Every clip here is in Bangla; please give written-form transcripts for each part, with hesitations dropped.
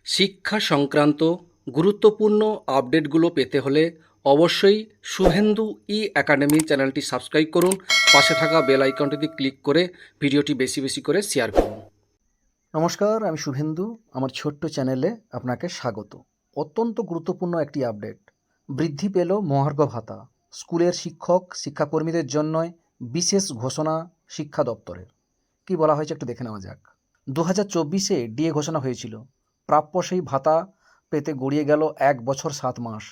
শিক্ষা সংক্রান্ত গুরুত্বপূর্ণ আপডেটগুলো পেতে হলে অবশ্যই শুভেন্দু ই একাডেমি চ্যানেলটি সাবস্ক্রাইব করুন। পাশে থাকা বেল আইকনটিতে ক্লিক করে ভিডিওটি বেশি বেশি করে শেয়ার করুন। নমস্কার, আমি শুভেন্দু। আমার ছোট্ট চ্যানেলে আপনাকে স্বাগত। অত্যন্ত গুরুত্বপূর্ণ একটি আপডেট। বৃদ্ধি পেল মহার্ঘ ভাতা। স্কুলের শিক্ষক শিক্ষাকর্মীদের জন্য বিশেষ ঘোষণা শিক্ষা দপ্তরের। কি বলা হয়েছে একটু দেখে নেওয়া যাক। 2024-এ ডিএ ঘোষণা হয়েছিল। প্রাপ্য সেই ভাতা পেতে গড়িয়ে গেল 1 বছর 7 মাস।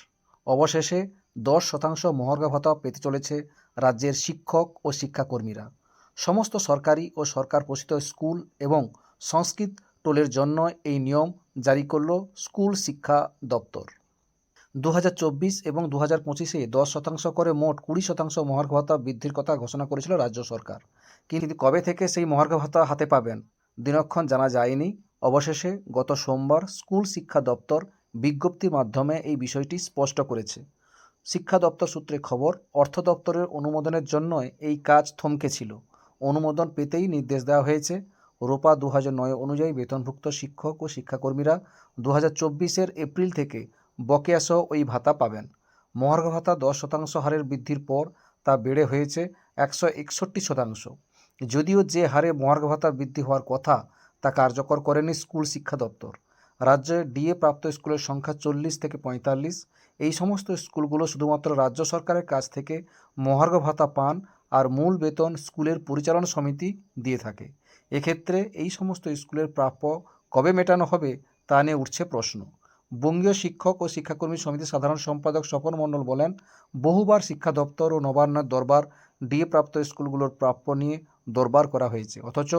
অবশেষে 10% মহার্ঘ ভাতা পেতে চলেছে রাজ্যের শিক্ষক ও শিক্ষাকর্মীরা। সমস্ত সরকারি ও সরকার পোষিত স্কুল এবং সংস্কৃত টোলের জন্য এই নিয়ম জারি করল স্কুল শিক্ষা দপ্তর। 2024 এবং 2025-এ 10% করে মোট 20% মহার্ঘ ভাতা বৃদ্ধির কথা ঘোষণা করেছিল রাজ্য সরকার। কিন্তু কবে থেকে সেই মহার্ঘ ভাতা হাতে পাবেন দিনক্ষণ জানা যায়নি। অবশেষে গত সোমবার স্কুল শিক্ষা দপ্তর বিজ্ঞপ্তির মাধ্যমে এই বিষয়টি স্পষ্ট করেছে। শিক্ষা দপ্তর সূত্রে খবর, অর্থ দপ্তরের অনুমোদনের জন্য এই কাজ থমকে ছিল। অনুমোদন পেতেই নির্দেশ দেওয়া হয়েছে। রোপা 2009 অনুযায়ী বেতনভুক্ত শিক্ষক ও শিক্ষাকর্মীরা 2024-এর এপ্রিল থেকে বকেয়াসহ ওই ভাতা পাবেন। মহার্ঘ ভাতা 10% হারের বৃদ্ধির পর তা বেড়ে হয়েছে 161%। যদিও যে হারে মহার্ঘ ভাতা বৃদ্ধি হওয়ার কথা তা কার্যকর করেনি স্কুল শিক্ষা দপ্তর। রাজ্যে ডিএ প্রাপ্ত স্কুলের সংখ্যা 40 থেকে 45। এই সমস্ত স্কুলগুলো শুধুমাত্র রাজ্য সরকারের কাছ থেকে মহার্ঘ ভাতা পান আর মূল বেতন স্কুলের পরিচালনা সমিতি দিয়ে থাকে। এক্ষেত্রে এই সমস্ত স্কুলের প্রাপ্য কবে মেটানো হবে তা নিয়ে উঠছে প্রশ্ন। বঙ্গীয় শিক্ষক ও শিক্ষাকর্মী সমিতির সাধারণ সম্পাদক স্বপন মণ্ডল বলেন, বহুবার শিক্ষা দপ্তর ও নবান্নের দরবার ডিএ প্রাপ্ত স্কুলগুলোর প্রাপ্য নিয়ে দরবার করা হয়েছে, অথচ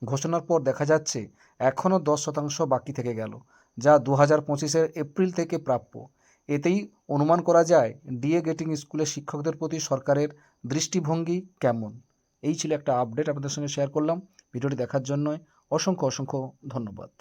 ঘোষণার পর দেখা যাচ্ছে এখনও 10% বাকি থেকে গেল, যা 2025-এর এপ্রিল থেকে প্রাপ্য। এতেই অনুমান করা যায় ডিএ গেটিং স্কুলের শিক্ষকদের প্রতি সরকারের দৃষ্টিভঙ্গি কেমন। এই ছিল একটা আপডেট আপনাদের সঙ্গে শেয়ার করলাম। ভিডিওটি দেখার জন্য অসংখ্য ধন্যবাদ।